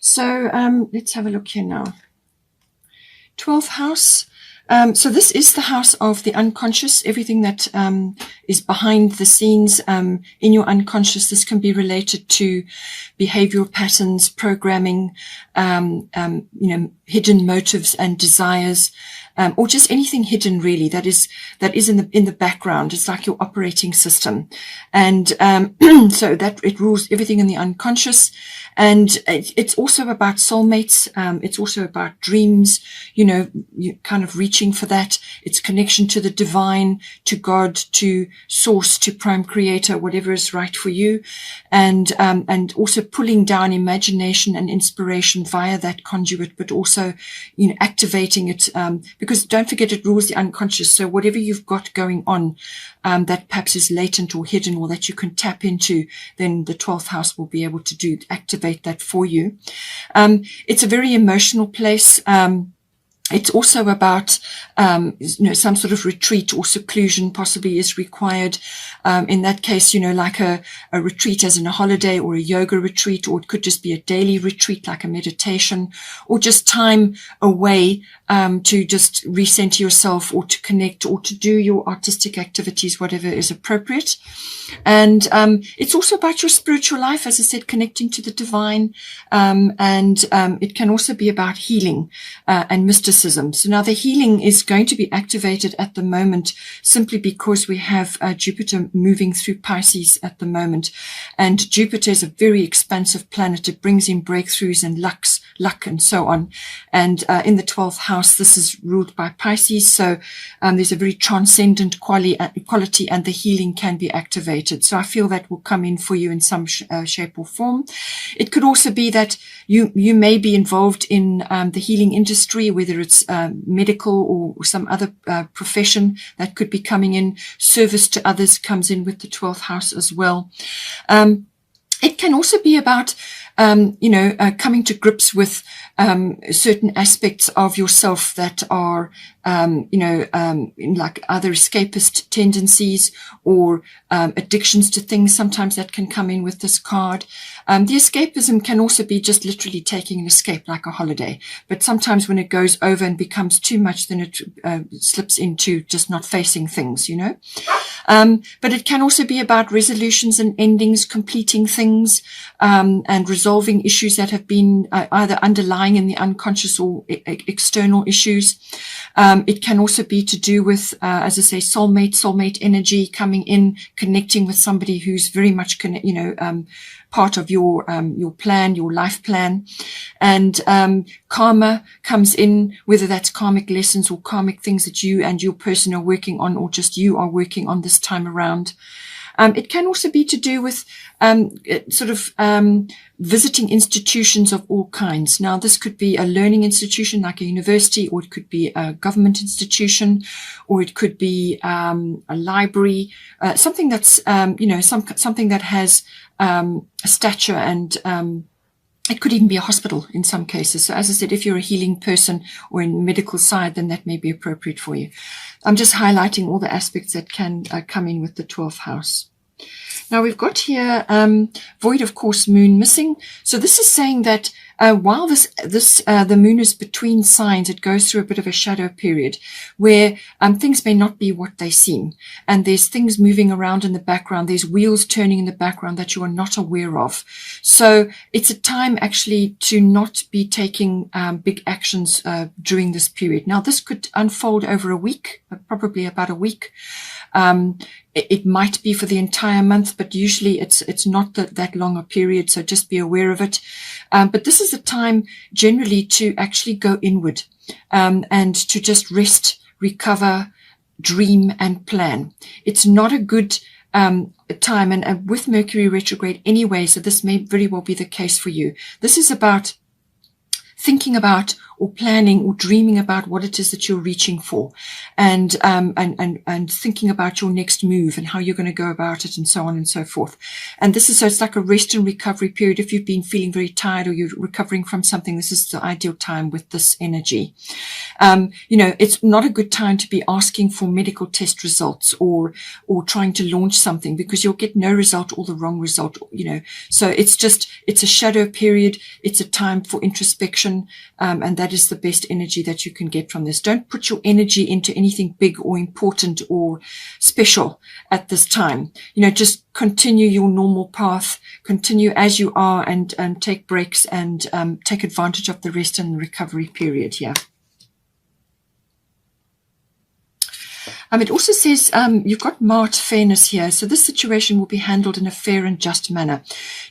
So let's have a look here now. 12th house. So this is the house of the unconscious, everything that is behind the scenes in your unconscious. This can be related to behavioral patterns, programming, hidden motives and desires, or just anything hidden really that is in the background. It's like your operating system, and so that it rules everything in the unconscious. And it's also about soulmates. It's also about dreams. You kind of reaching for that. It's connection to the divine, to God, to source, to prime creator, whatever is right for you, and also pulling down imagination and inspiration via that conduit, but also activating it, because don't forget it rules the unconscious. So whatever you've got going on that perhaps is latent or hidden or that you can tap into, then the 12th house will be able to activate that for you. It's a very emotional place. It's also about, some sort of retreat or seclusion possibly is required. In that case, like a retreat as in a holiday or a yoga retreat, or it could just be a daily retreat like a meditation, or just time away to just recenter yourself or to connect or to do your artistic activities, whatever is appropriate. And it's also about your spiritual life, as I said, connecting to the divine. And it can also be about healing and mysticism. So now the healing is going to be activated at the moment simply because we have Jupiter moving through Pisces at the moment. And Jupiter is a very expansive planet. It brings in breakthroughs and luck and so on. And in the 12th house, this is ruled by Pisces. So there's a very transcendent quality and the healing can be activated. So I feel that will come in for you in some shape or form. It could also be that you may be involved in the healing industry, whether it's medical or some other profession that could be coming in. Service to others comes in with the 12th house as well. It can also be about coming to grips with certain aspects of yourself that are, like either escapist tendencies or addictions to things. Sometimes that can come in with this card. The escapism can also be just literally taking an escape, like a holiday. But sometimes when it goes over and becomes too much, then it slips into just not facing things, But it can also be about resolutions and endings, completing things, and resolving issues that have been either underlying in the unconscious or external issues. It can also be to do with, as I say, soulmate energy coming in, connecting with somebody who's very much, part of your plan, your life plan. And karma comes in, whether that's karmic lessons or karmic things that you and your person are working on, or just you are working on this time around. It can also be to do with visiting institutions of all kinds. Now, this could be a learning institution like a university, or it could be a government institution, or it could be a library, something that's, something that has a stature, and it could even be a hospital in some cases. So as I said, if you're a healing person or in medical side, then that may be appropriate for you. I'm just highlighting all the aspects that can come in with the 12th house. Now we've got here void of course moon missing. So this is saying that while the moon is between signs, it goes through a bit of a shadow period where things may not be what they seem, and there's things moving around in the background. There's wheels turning in the background that you are not aware of. So it's a time actually to not be taking big actions during this period. Now this could unfold over a week, probably about a week. It might be for the entire month, but usually it's not that long a period, so just be aware of it. But this is a time generally to actually go inward and to just rest, recover, dream and plan. It's not a good time, and with Mercury retrograde anyway, so this may very well be the case for you. This is about thinking about or planning or dreaming about what it is that you're reaching for, and thinking about your next move and how you're going to go about it, and so on and so forth. And this is, so it's like a rest and recovery period. If you've been feeling very tired or you're recovering from something, this is the ideal time with this energy. It's not a good time to be asking for medical test results or trying to launch something, because you'll get no result or the wrong result, So it's a shadow period. It's a time for introspection. And that is the best energy that you can get from this. Don't put your energy into anything big or important or special at this time. Just continue your normal path, continue as you are, and take breaks and take advantage of the rest and recovery period here. It also says you've got marked fairness here. So this situation will be handled in a fair and just manner.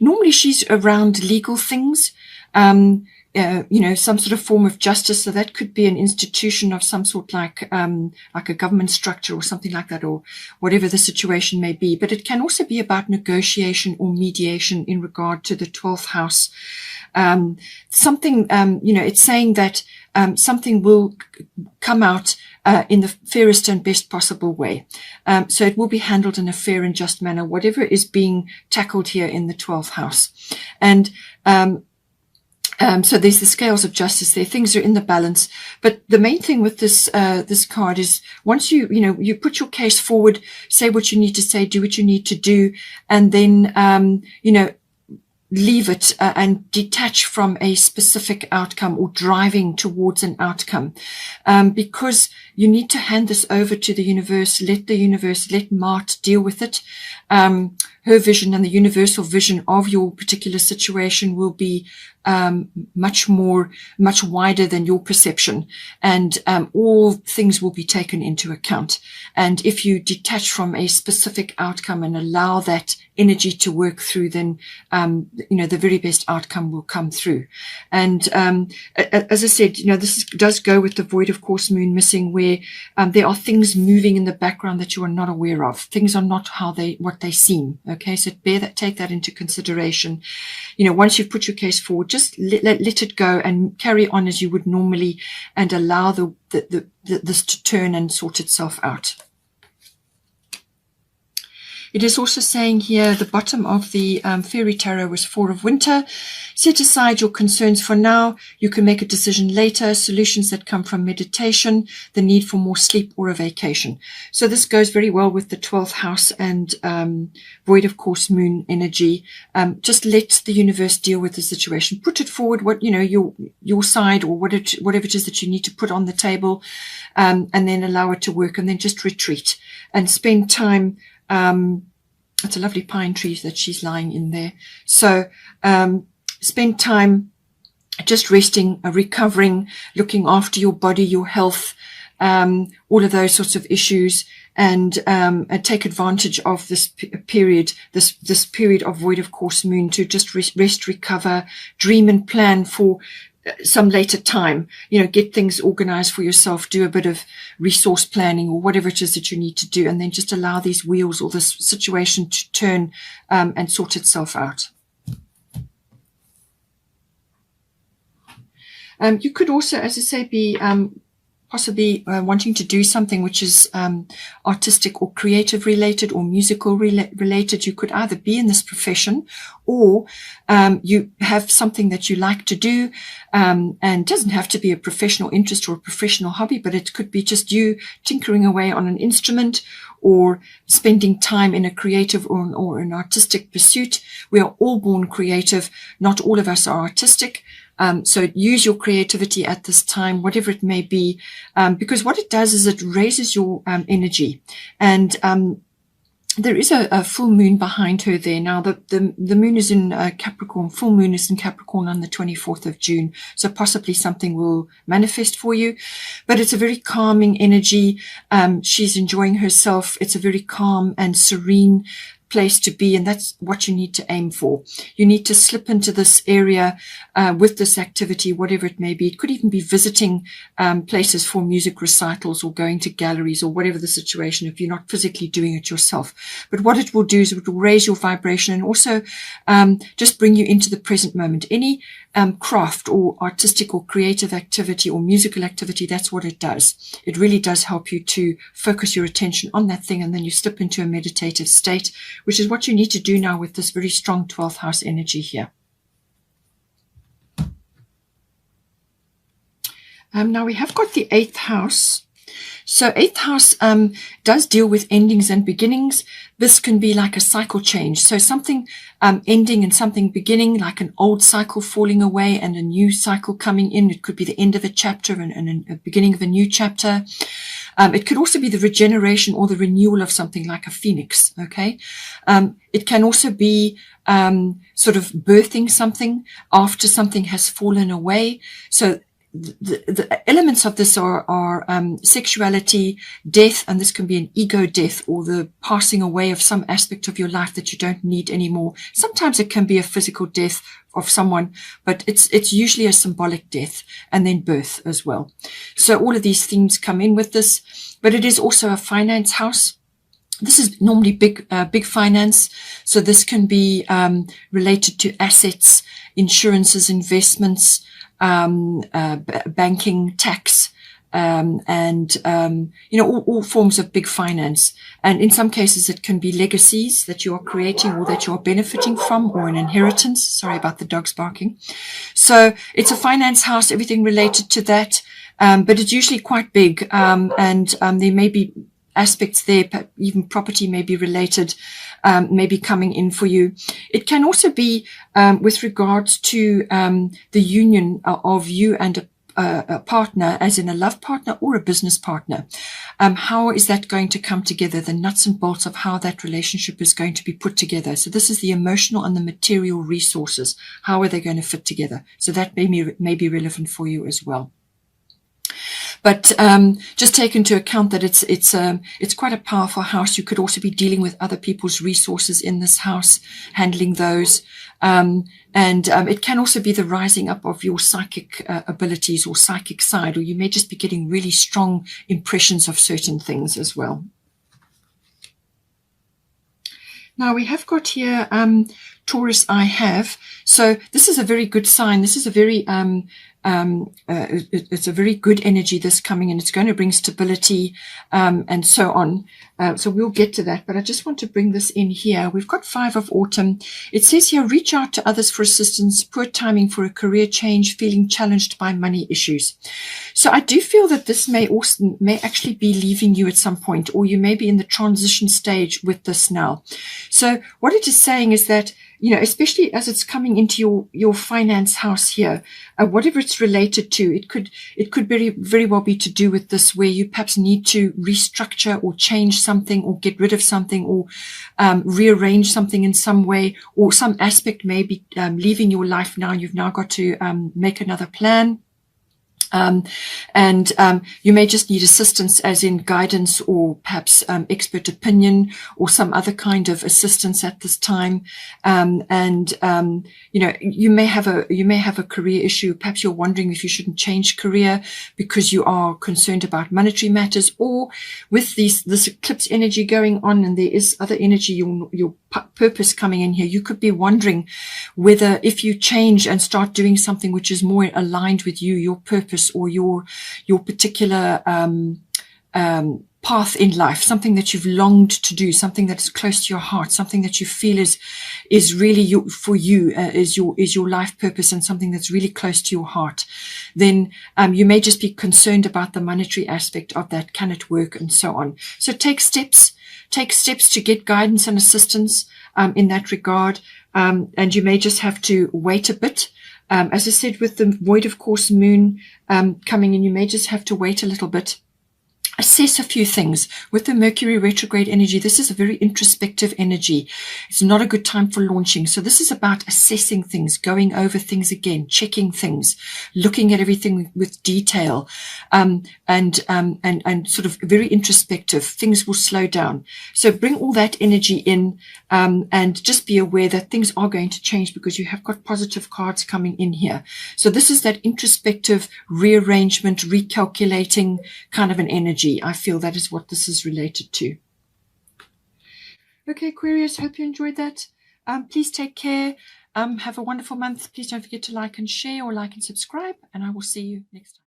Normally she's around legal things, some sort of form of justice. So that could be an institution of some sort, like a government structure or something like that, or whatever the situation may be. But it can also be about negotiation or mediation in regard to the 12th house. It's saying that something will come out in the fairest and best possible way. So it will be handled in a fair and just manner, whatever is being tackled here in the 12th house. And so there's the scales of justice there. Things are in the balance. But the main thing with this card is, once you put your case forward, say what you need to say, do what you need to do, and then, leave it and detach from a specific outcome or driving towards an outcome, because you need to hand this over to the universe. Let Mart deal with it. Her vision and the universal vision of your particular situation will be much wider than your perception, and all things will be taken into account. And if you detach from a specific outcome and allow that energy to work through, then the very best outcome will come through. And as I said, this does go with the void of course moon missing, where there are things moving in the background that you are not aware of. Things are not what they seem. Okay, so take that into consideration. Once you've put your case forward, just let it go and carry on as you would normally, and allow this to turn and sort itself out. It is also saying here, the bottom of the Fairy Tarot was Four of Winter. Set aside your concerns for now. You can make a decision later. Solutions that come from meditation, the need for more sleep, or a vacation. So this goes very well with the 12th house and void of course moon energy. Just let the universe deal with the situation. Put it forward, your side, or whatever it is that you need to put on the table, and then allow it to work, and then just retreat and spend time. It's a lovely pine tree that she's lying in there. So spend time just resting, recovering, looking after your body, your health, all of those sorts of issues, and take advantage of this period, this period of void of course moon, to just rest, recover, dream and plan for some later time. Get things organized for yourself, do a bit of resource planning or whatever it is that you need to do, and then just allow these wheels or this situation to turn and sort itself out. You could also, as I say, be possibly wanting to do something which is artistic or creative related or musical related. You could either be in this profession, or you have something that you like to do, and it doesn't have to be a professional interest or a professional hobby, but it could be just you tinkering away on an instrument, or spending time in a creative or an artistic pursuit. We are all born creative. Not all of us are artistic. So use your creativity at this time, whatever it may be, because what it does is it raises your energy. And there is a full moon behind her there. Now, the moon is in Capricorn. Full moon is in Capricorn on the 24th of June. So possibly something will manifest for you. But it's a very calming energy. She's enjoying herself. It's a very calm and serene place to be, and that's what you need to aim for. You need to slip into this area with this activity, whatever it may be. It could even be visiting places for music recitals or going to galleries or whatever the situation, if you're not physically doing it yourself. But what it will do is it will raise your vibration and also just bring you into the present moment. Any craft or artistic or creative activity or musical activity, that's what it does. It really does help you to focus your attention on that thing, and then you slip into a meditative state, which is what you need to do now with this very strong 12th house energy here. Now we have got the 8th house. So 8th house does deal with endings and beginnings. This can be like a cycle change. So something ending and something beginning, like an old cycle falling away and a new cycle coming in. It could be the end of a chapter and a beginning of a new chapter. It could also be the regeneration or the renewal of something like a phoenix. Okay. It can also be sort of birthing something after something has fallen away. So the elements of this are sexuality, death, and this can be an ego death or the passing away of some aspect of your life that you don't need anymore. Sometimes it can be a physical death of someone, but it's usually a symbolic death, and then birth as well. So all of these themes come in with this, but it is also a finance house. This is normally big finance. So this can be related to assets, insurances, investments, banking, tax, and all forms of big finance. And in some cases, it can be legacies that you are creating or that you are benefiting from, or an inheritance. Sorry about the dogs barking. So it's a finance house, everything related to that. But it's usually quite big. And there may be aspects there, even property may be related, maybe coming in for you. It can also be with regards to the union of you and a partner, as in a love partner or a business partner. How is that going to come together? The nuts and bolts of how that relationship is going to be put together. So this is the emotional and the material resources. How are they going to fit together? So that may be relevant for you as well. But just take into account that it's quite a powerful house. You could also be dealing with other people's resources in this house, handling those. And it can also be the rising up of your psychic abilities or psychic side, or you may just be getting really strong impressions of certain things as well. Now we have got here Taurus I have. So this is a very good sign. This is a very it's a very good energy this coming in. It's going to bring stability and so on. So we'll get to that, but I just want to bring this in here. We've got 5 of autumn. It says here, reach out to others for assistance, poor timing for a career change, feeling challenged by money issues. So I do feel that this may actually be leaving you at some point, or you may be in the transition stage with this now. So what it is saying is that, especially as it's coming into your finance house here, whatever it's related to, it could very, very well be to do with this, where you perhaps need to restructure or change something or get rid of something or rearrange something in some way, or some aspect may be leaving your life now. You've now got to make another plan. You may just need assistance, as in guidance or perhaps expert opinion or some other kind of assistance at this time. You may have a career issue. Perhaps you're wondering if you shouldn't change career because you are concerned about monetary matters, or with this eclipse energy going on, and there is other energy, your purpose coming in here. You could be wondering whether if you change and start doing something which is more aligned with you, your purpose, or your particular path in life, something that you've longed to do, something that is close to your heart, something that you feel is really for you, is your life purpose, and something that's really close to your heart, then you may just be concerned about the monetary aspect of that. Can it work, and so on. So take steps to get guidance and assistance in that regard, and you may just have to wait a bit. As I said, with the void of course moon coming in, you may just have to wait a little bit assess a few things. With the Mercury retrograde energy, this is a very introspective energy. It's not a good time for launching. So this is about assessing things, going over things again, checking things, looking at everything with detail, and sort of very introspective. Things will slow down. So bring all that energy in, and just be aware that things are going to change because you have got positive cards coming in here. So this is that introspective rearrangement, recalculating kind of an energy. I feel that is what this is related to. Okay, Aquarius, hope you enjoyed that. Please take care. Have a wonderful month. Please don't forget to like and share, or like and subscribe, and I will see you next time.